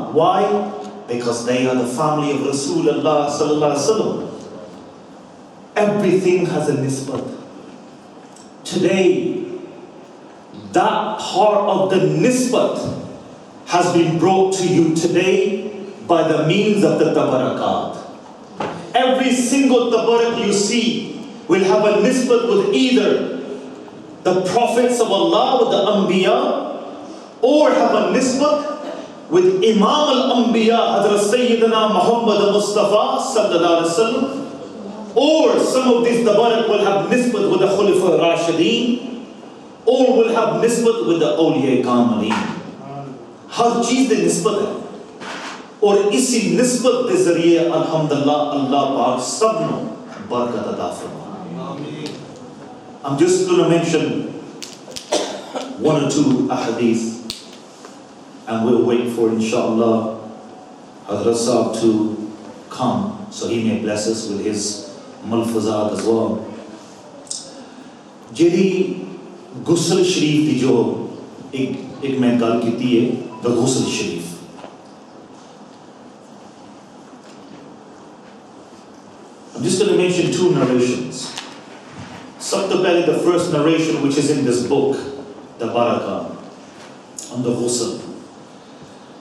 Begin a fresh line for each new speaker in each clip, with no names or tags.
Islam. Why? Because they are the family of Rasulullah sallallahu alaihi wasallam. Everything has a nisbat. Today, that part of the nisbat has been brought to you today by the means of the tabarakat. Every single tabarak you see will have a nisbat with either the prophets of Allah, with the Anbiya, or have a nisbat with Imam al-Anbiya, Hazrat Sayyidina Muhammad Mustafa sallallahu alaihi wasallam, or some of these tabarak will have nisbat with the Khulafa Rashideen, or will have nisbat with the Awliya Kamaleen. हर चीज दे निस्बत है और इसी निस्बत दे जरिए अल्हम्दुलिल्लाह अल्लाह पाक सबनो बरकत अता फरमाए. I'm just going to mention one or two ahadith and we'll wait for inshallah Hazrat Sahib to come so he may bless us with his malfazat as well. Jiri Ghusl Sharif di jo एक मैं गल कीती है the Ghusl Sharif. I'm just going to mention two narrations. Sabta pehle, the first narration which is in this book, the Barakah, on the Ghusl.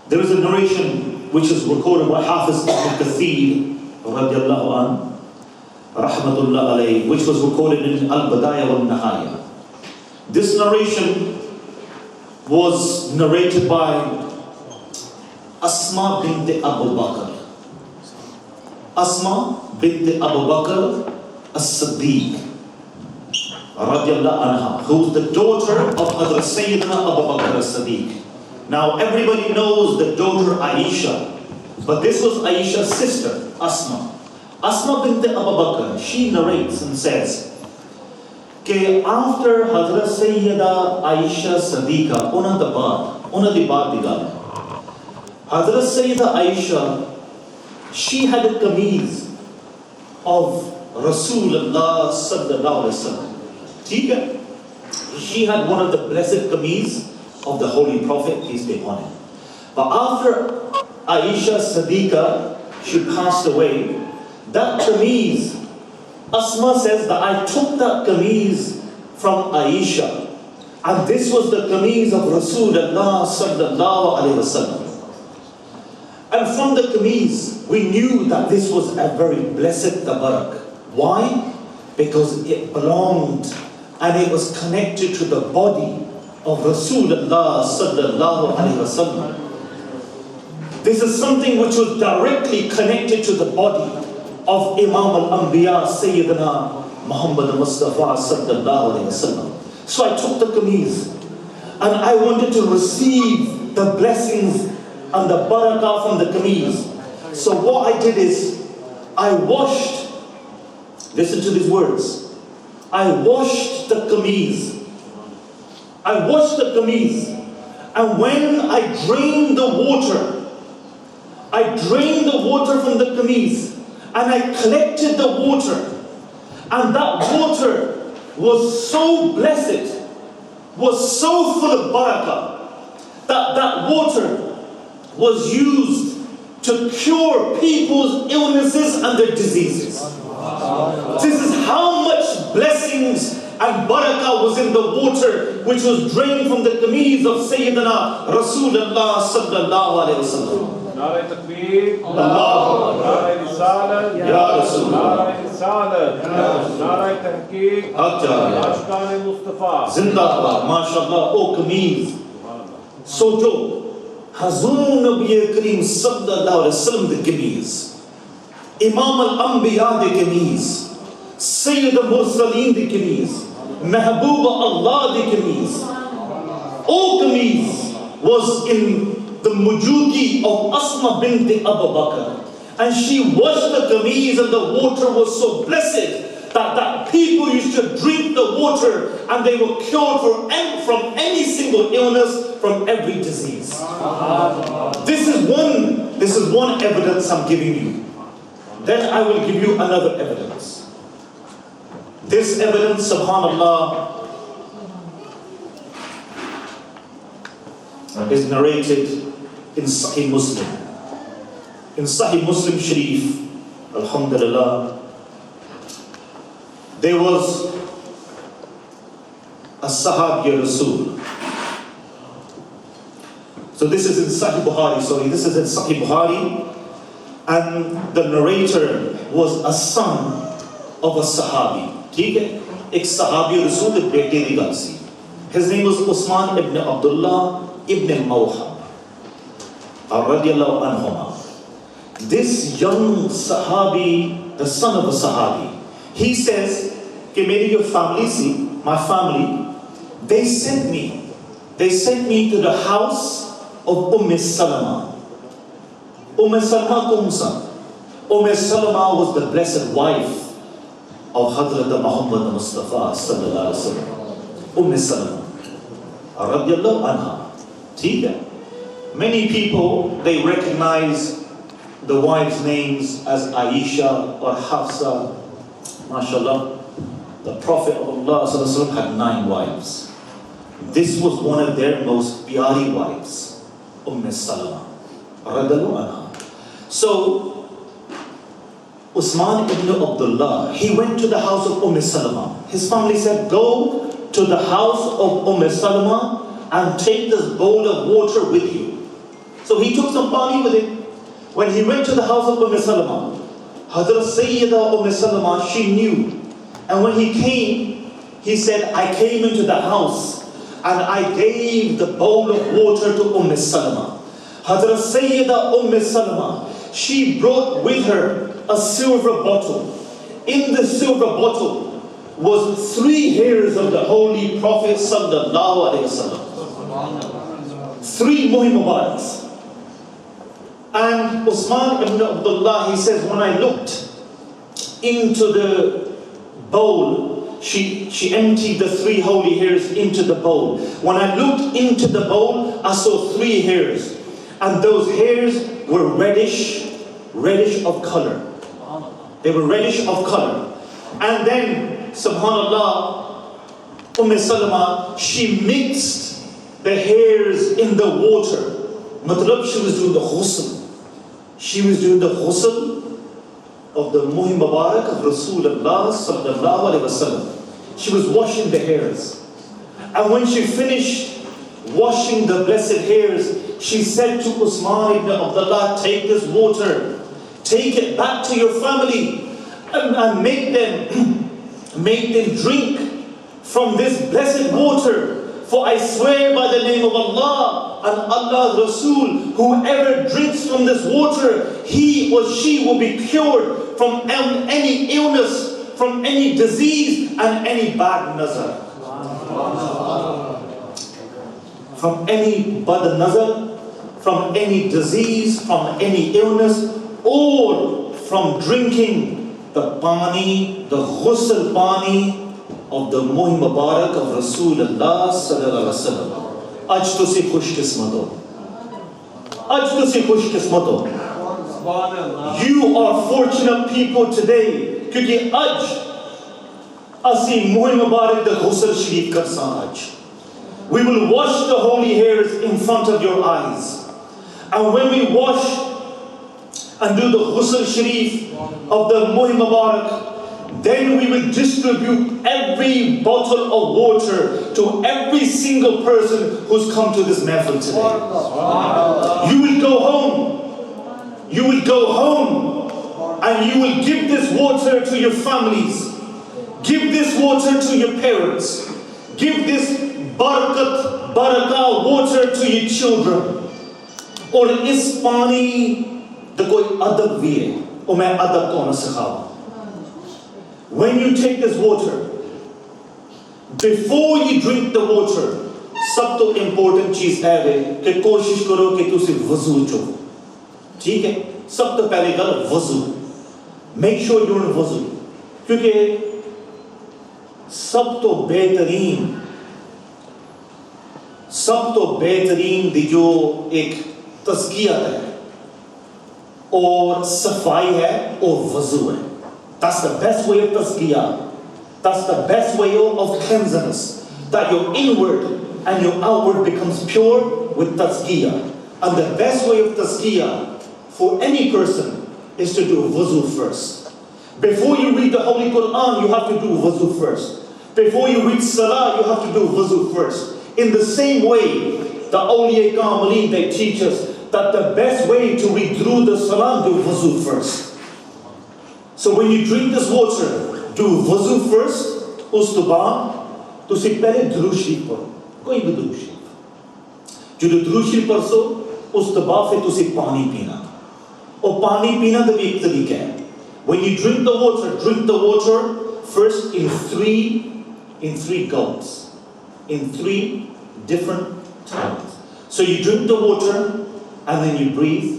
There is a narration which is recorded by Hafiz Ibn Kathir radiallahu an, rahmatullah alayhi, which was recorded in Al-Badaya wal-Nihaya. This narration was narrated by Asma bint Abu Bakr. Asma bint Abu Bakr as-Siddiq radiallahu anha, who was the daughter of Hazrat Sayyidina Abu Bakr as-Siddiq. Now everybody knows the daughter Aisha, but this was Aisha's sister, Asma. Asma bint Abu Bakr, she narrates and says, कि after Hazrat Sayyida Aisha Siddiqa, उन्हां दी बात दी गल, Hazrat Sayyida Aisha, she had a kameez of Rasulullah sallallahu alaihi wasallam. ठीक है? She had one of the blessed kameez of the Holy Prophet, peace be upon him. But after Aisha Siddiqa, she passed away, that kameez, Asma says that I took that kameez from Aisha, and this was the kameez of Rasulullah sallallahu alaihi wasallam. And from the kameez, we knew that this was a very blessed tabarak. Why? Because it belonged and it was connected to the body of Rasulullah sallallahu alaihi wasallam. This is something which was directly connected to the body of Imam al-Anbiya Sayyidina Muhammad Mustafa sallallahu alaihi wasallam. So I took the kameez and I wanted to receive the blessings and the barakah from the kameez. So what I did is I washed, listen to these words, I washed the kameez. I washed the kameez, and when I drained the water, I drained the water from the kameez and I collected the water, and that water was so blessed, was so full of barakah, that water was used to cure people's illnesses and their diseases. This is how much blessings and barakah was in the water which was drained from the kameez of Sayyidina Rasulullah sallallahu alaihi wasallam.
Nare Takbir,
Allah,
Nare Risalat,
Ya Rasul,
Nare Risalat, Nare Tahqiq, Ashkan Mustafa,
Zindabad, MashaAllah, O kameez. Sojo, Hazur Nabi Kareem sallallahu alaihi wasallam the kameez, Imam al-Anbiya the kameez, Sayyid al-Mursaleen the kameez, Mehbooba Allah the kameez. O kameez was in the mujudi of Asma bint Abu Bakr, and she washed the kameez and the water was so blessed that people used to drink the water and they were cured from any single illness, from every disease. This is one evidence I'm giving you. Then I will give you another evidence. This evidence, subhanallah, is narrated in Sahih Muslim. In Sahih Muslim Sharif, alhamdulillah, there was a Sahabi Rasul. So this is in Sahih Bukhari, this is in Sahih Bukhari, and the narrator was a son of a Sahabi. ठीक है? एक Sahabi Rasul के बेटे दी गल सी. His name was Usman ibn Abdullah ibn Mawhab, radiyallahu anhuma. This young Sahabi, the son of a Sahabi, he says, कि मेरी जो family C, my family, they sent me to the house of Salama. Salama kumsa. Salama was the blessed wife of Hazrat Muhammad Mustafa sallallahu alaihi wasallam. Salama, radiyallahu anha. ठीक है? Many people, they recognize the wives' names as Aisha or Hafsa. MashaAllah, the Prophet of Allah sallallahu alaihi wasallam had 9 wives. This was one of their most pyari wives, Salama, radiyallahu anha. So Usman ibn Abdullah, he went to the house of Salama. His family said, go to the house of Salama and take this bowl of water with you. So he took some pani with him. When he went to the house of Salama, Hazrat Sayyida Salama, she knew. And when he came, he said, I came into the house and I gave the bowl of water to Salama. Hazrat Sayyida Salama, she brought with her a silver bottle. In the silver bottle was 3 hairs of the Holy Prophet sallallahu alaihi wasallam. 3 Muhim Mubaraks. And Usman ibn Abdullah, he says, when I looked into the bowl, she emptied the 3 holy hairs into the bowl. When I looked into the bowl, I saw 3 hairs. And those hairs were reddish of color. They were reddish of color. And then, subhanallah, Salama, she mixed the hairs in the water. Matlab, she was doing the ghusl. She was doing the ghusl of the Muhim Mubarak of Rasulullah sallallahu alaihi wasallam. She was washing the hairs. And when she finished washing the blessed hairs, she said to Usman ibn Abdullah, take this water, take it back to your family and make them drink from this blessed water. For I swear by the name of Allah and Allah's Rasul, whoever drinks from this water, he or she will be cured from any illness, from any disease and any bad nazar. From any bad nazar, from any disease, from any illness, or from drinking the pani, the ghusl pani of the Muhim Mubarak of Rasulullah sallallahu alaihi wasallam. Aj tusi khush qismat ho. Aj tusi khush qismat ho. You are fortunate people today, kyunki aj asi Muhim Mubarak the ghusl sharif karsan aj. We will wash the holy hairs in front of your eyes. And when we wash and do the ghusl sharif of the Muhim Mubarak, then we will distribute every bottle of water to every single person who's come to this mehfil today. You will go home. You will go home and you will give this water to your families. Give this water to your parents. Give this barakah water to your children. Or is pani the koi adab bhi hai? Or main adab ko na sikhawa. When you take this water, before you drink the water, sab to important cheez hai कि कोशिश करो कि तुसी वज़ू चो. ठीक है? सब तो पहले gal वज़ू. Make sure you're in वज़ू. क्योंकि सब तो बेहतरीन दी जो एक तज़किया है और सफाई है और वज़ू है. That's the best way of tazkiyah. That's the best way of cleansiness. That your inward and your outward becomes pure with tazkiyah. And the best way of tazkiyah for any person is to do wuzu first. Before you read the Holy Quran, you have to do wuzu first. Before you read salah, you have to do wuzu first. In the same way, the awliya kamali, they teach us that the best way to read through the salah, do wuzu first. So when you drink this water, do wuzu first. Us to baad, ਤੁਸੀਂ ਪਹਿਲੇ ਦਰੂਦ ਸ਼ਰੀਫ ਪੜੋ, ਕੋਈ ਵੀ ਦਰੂਦ ਸ਼ਰੀਫ। ਜਦੋਂ ਦਰੂਦ ਸ਼ਰੀਫ ਪੜ੍ਹੋ, ਉਸ ਤੋਂ ਬਾਅਦ ਫਿਰ ਤੁਸੀਂ ਪਾਣੀ ਪੀਣਾ। ਉਹ ਪਾਣੀ ਪੀਣਾ ਦਾ ਵੀ ਇੱਕ ਤਰੀਕਾ ਹੈ। When you drink the water first in three gulps, in 3 different times. So you drink the water and then you breathe.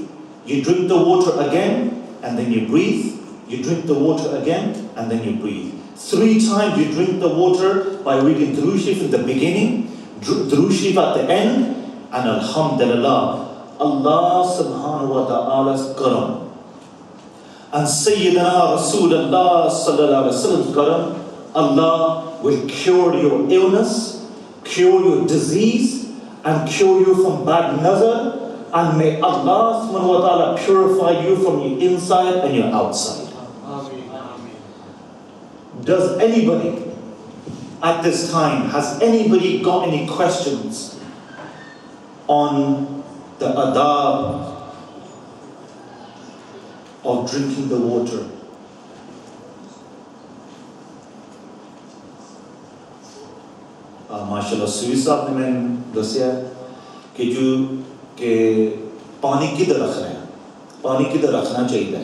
You drink the water again and then you breathe. You drink the water again and then you breathe. 3 times you drink the water by reading Durood Sharif at the beginning, Durood Sharif at the end, and Alhamdulillah, Allah subhanahu wa ta'ala's karam. And Sayyidina Rasulullah sallallahu alaihi wasallam's karam, Allah will cure your illness, cure your disease, and cure you from bad nazar, and may Allah subhanahu wa ta'ala purify you from your inside and your outside. Does anybody at this time, has anybody got any questions on the adab of drinking the water? माशाल्लाह सुई साहब ने मैंने दसिया कि पानी किधर रखना है, पानी किधर रखना चाहिए।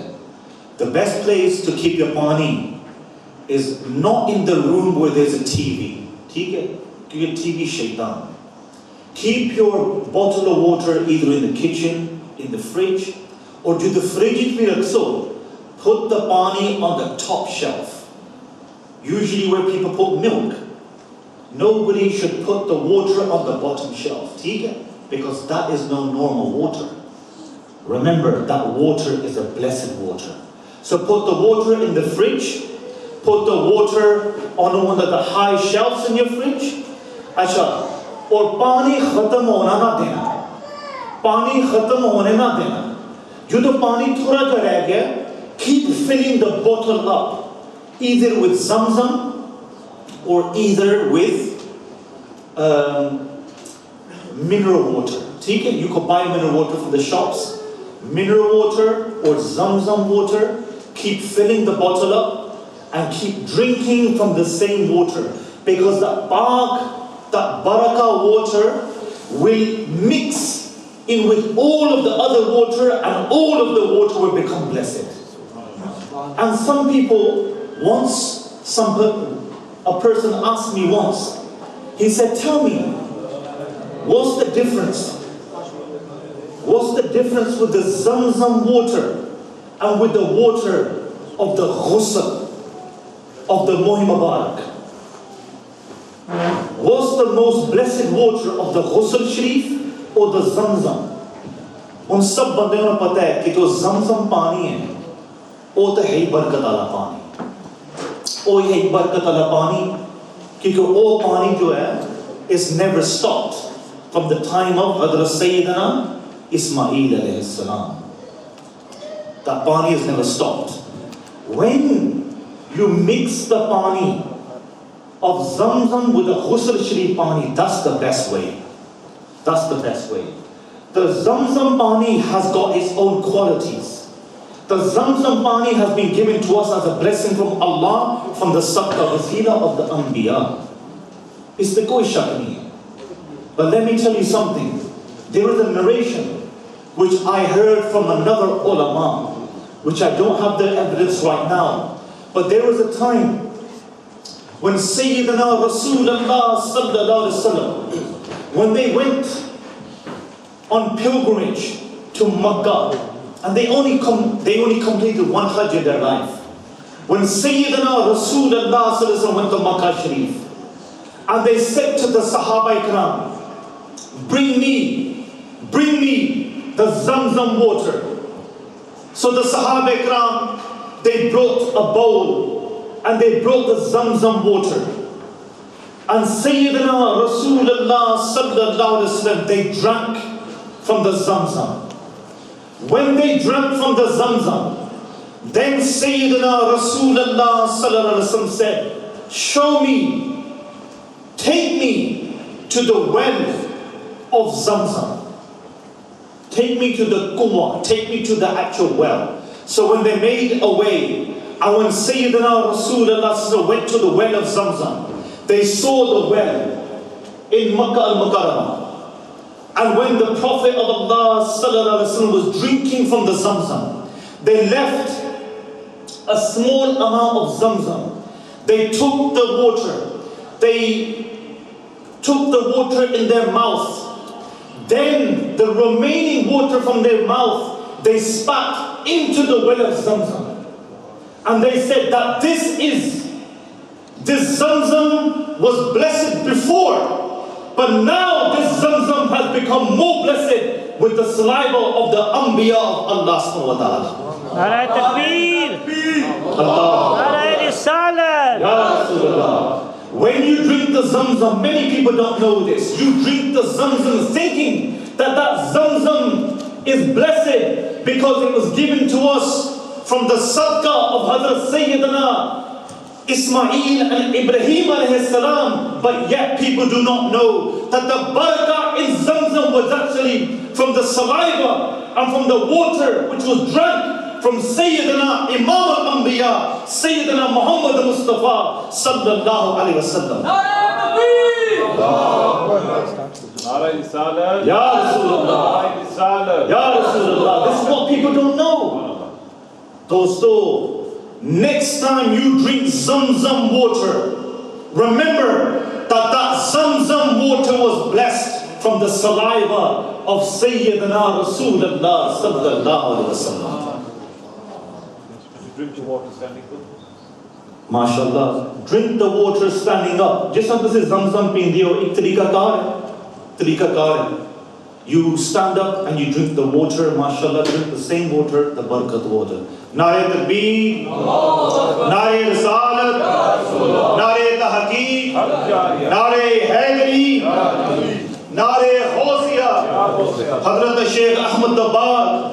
The best place to keep your pani is not in the room where there's a TV. ठीक है? क्योंकि TV शैतान। Keep your bottle of water either in the kitchen, in the fridge, or do the fridge भी रख सो. Put the pani on the top shelf. Usually where people put milk. Nobody should put the water on the bottom shelf. ठीक है? Because that is no normal water. Remember, that water is a blessed water. So put the water in the fridge. Put the water on one of the high shelves in your fridge. अच्छा, और पानी खत्म होना ना देना, पानी खत्म होने ना देना। जो तो पानी थोड़ा सा रह गया, keep filling the bottle up, either with Zamzam or either with mineral water. ठीक है? You can buy mineral water from the shops. Mineral water or Zamzam water. Keep filling the bottle up. And keep drinking from the same water, because that barakah water will mix in with all of the other water, and all of the water will become blessed. And some people, a person asked me once, he said, tell me, what's the difference? What's the difference with the Zamzam water and with the water of the ghusl of the Mohi Mubarak? What's the most blessed water of the Ghusl Sharif or the Zamzam? उन सब बंदों को पता है कि जो Zamzam पानी है, वो तो है ही बरकत वाला पानी, वो है ही बरकत वाला पानी, क्योंकि वो पानी जो है is never stopped from the time of Hazrat Sayyidina Ismail alayhi salam. That pani is never stopped. When you mix the pani of Zamzam with the Ghusl Sharif pani, that's the best way. That's the best way. The Zamzam pani has got its own qualities. The Zamzam pani has been given to us as a blessing from Allah, from the Sadqa Wasila of the Anbiya. It's the koi shak nahi hai. But let me tell you something. There is a narration which I heard from another ulama, which I don't have the evidence right now. But there was a time when Sayyidina Rasulullah sallallahu alaihi wasallam, when they went on pilgrimage to Makkah, and they only completed one Hajj in their life. When Sayyidina Rasulullah sallallahu alaihi wasallam went to Makkah Sharif, and they said to the Sahaba Ikram, bring me the Zamzam water. So the Sahaba Ikram, they brought a bowl and they brought the Zamzam water. And Sayyidina Rasulullah sallallahu alaihi wasallam, they drank from the Zamzam. When they drank from the Zamzam, then Sayyidina Rasulullah sallallahu alaihi wasallam said, show me, take me to the well of Zamzam. Take me to the Quwa, take me to the actual well. So when they made a way, and when Sayyidina Rasulullah went to the well of Zamzam, they saw the well in Makkah al-Mukarramah. And when the Prophet of Allah sallallahu alaihi wasallam was drinking from the Zamzam, they left a small amount of Zamzam. They took the water. They took the water in their mouth. Then the remaining water from their mouth, they spat into the well of Zamzam. And they said that this Zamzam was blessed before, but now this Zamzam has become more blessed with the saliva of the Anbiya of Allah subhanahu wa ta'ala.
Nara Takbir! Nara Risalat!
Ya Rasulullah. When you drink the Zamzam, many people don't know this. You drink the Zamzam thinking that Zamzam is blessed because it was given to us from the sadaqah of Hazrat Sayyidina Ismail and Ibrahim alayhi salam. But yet people do not know that the barakah in Zamzam was actually from the saliva and from the water which was drank from Sayyidina Imam al-Anbiya, Sayyidina Muhammad al-Mustafa sallallahu alayhi wa sallam.
Nara Risalat.
Ya Rasulullah.
Nara Risalat.
Ya Rasulullah. This is what people don't know. Dosto, next time you drink Zamzam water, remember that Zamzam water was blessed from the saliva of Sayyidina Rasulullah sallallahu alayhi wa sallam.
Drink the water standing up.
MashaAllah, drink the water standing up. Just like this Zamzam pindi ho, ek tarika kar hai. You stand up and you drink the water, MashaAllah, drink the same water, the barakat water. Nare Takbir, Nare Risalat, Nare Tahqiq, Nare Haydari, Nare Hosiyah, Hazrat Shaykh Ahmad Dabbar.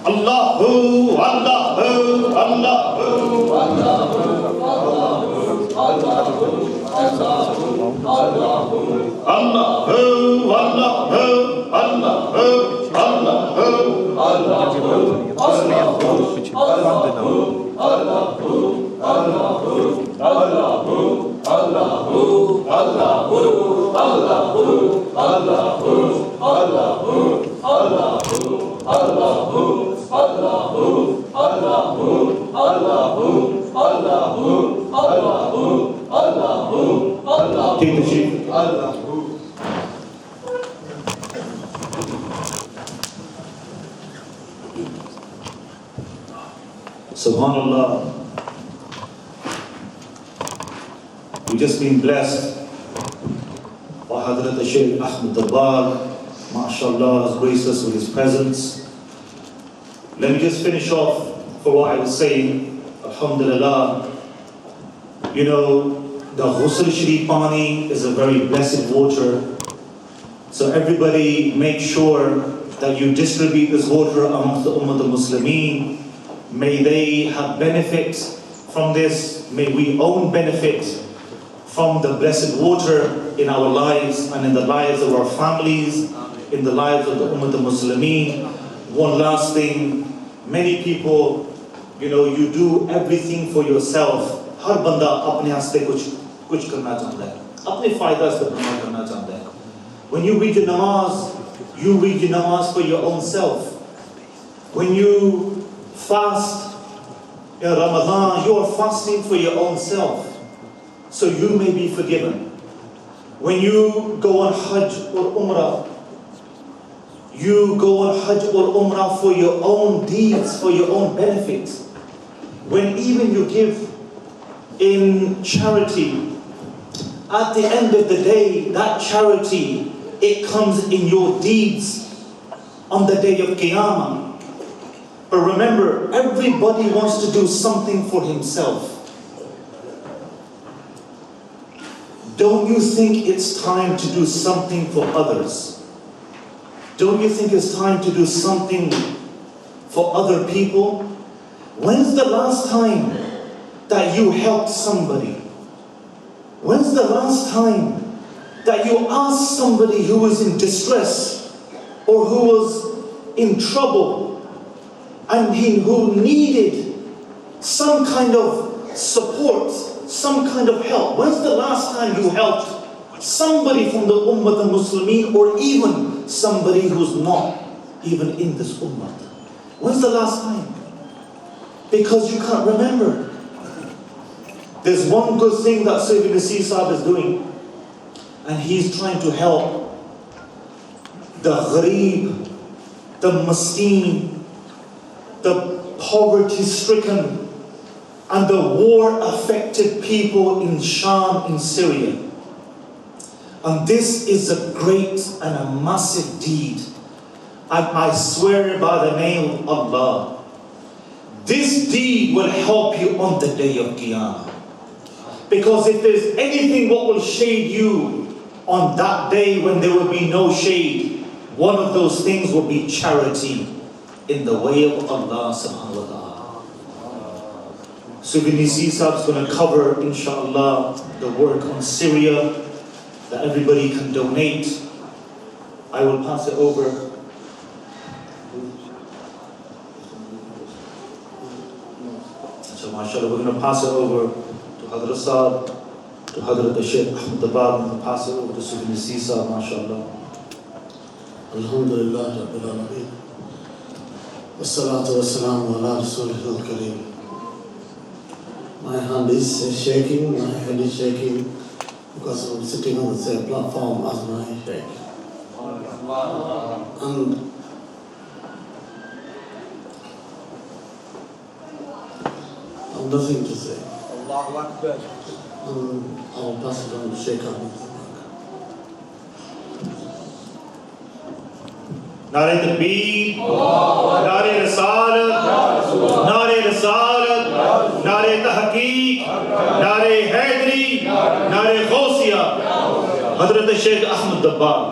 Allahu, Allahu, Allahu, Take the sheep. Subhanallah. We've just been blessed by Hazrat Shaykh Ahmad Dabbar. MashaAllah has graced us with his presence. Let me just finish off for what I was saying. Alhamdulillah. You know, the Ghusl Sharif Pani is a very blessed water. So everybody make sure that you distribute this water amongst the Ummah al-Muslimeen. May they have benefit from this. May we own benefit from the blessed water in our lives and in the lives of our families, in the lives of the Ummah al-Muslimeen. One last thing, many people, you know, you do everything for yourself. हर बंदा अपने वास्ते कुछ करना चाहता है, अपने फायदा से इस्तेमाल करना चाहता है. When you read your namaz for your own self. When you fast in Ramadan, you are fasting for your own self, so you may be forgiven. When you go on Hajj or Umrah, you go on Hajj or Umrah for your own deeds, for your own benefit. When even you give in charity, at the end of the day, that charity, it comes in your deeds on the day of Qiyamah. But remember, everybody wants to do something for himself. Don't you think it's time to do something for others? Don't you think it's time to do something for other people? When's the last time that you helped somebody? When's the last time that you asked somebody who was in distress or who was in trouble and who needed some kind of support, some kind of help? When's the last time you helped somebody from the Ummah al-Muslimin, or even somebody who's not even in this Ummah? When's the last time? Because you can't remember. There's one good thing that Sayyid Nasir Sahib is doing, and he's trying to help the gharib, the maskeen, the poverty-stricken, and the war-affected people in Sham, in Syria. And this is a great and a massive deed. And I swear by the name of Allah, this deed will help you on the day of Qiyamah. Because if there's anything what will shade you on that day when there will be no shade, one of those things will be charity in the way of Allah subhanahu wa ta'ala. So Ibn Nasir Sahib is going to cover, inshallah, the work on Syria that everybody can donate. I will pass it over. So mashallah, we're going to pass it over to Hadrat Saab, to Hadrat Shaykh Ahmad Dabab, and pass it over to Ibn Nasir Sahib, mashallah.
Alhamdulillah Rabbil Alameen. Wassalatu wassalamu ala Rasulihil Kareem. My hand is shaking, my head is shaking, because I'm sitting on the same platform as my Shaykh. And I've nothing to say. I'll pass it on to Shaykh Ahmad.
Nare Takbir, Nare Risalat, Nare Risalat, Nare Tahqiq, Nare Haidari, Nare Ghawsiya, Hadrat Shaykh Ahmad Dabab.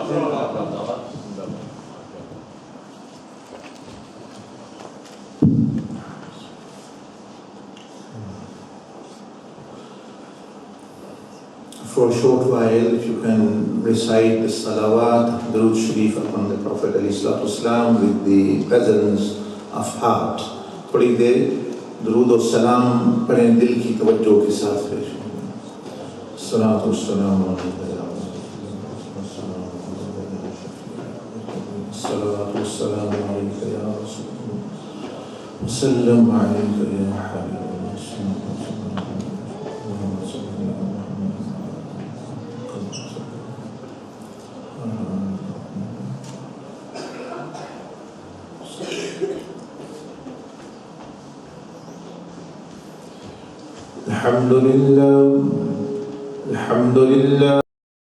For a short while, if you can recite the salawat, Durood Sharif upon the Prophet ﷺ with the presence of heart. थोड़ी देर दुरूद और सलाम पढ़ें दिल की तवज्जो के साथ पेश हों. सलात व सलाम सलात व सलाम अलैका या रसूल सल्लम अलैका या हबीब. الحمد لله